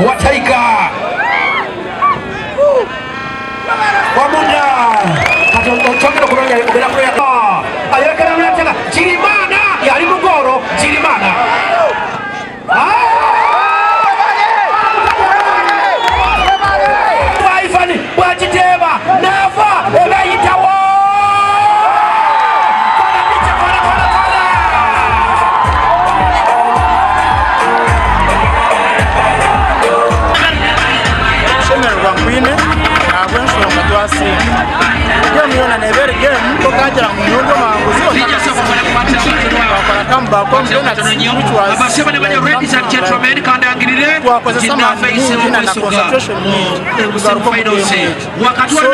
wataika wamunda katongera kunonya ngera kuya ayekera mletega Chirimana yali mugoro Chirimana waifani wajiteba Naava ebayitawo Wakati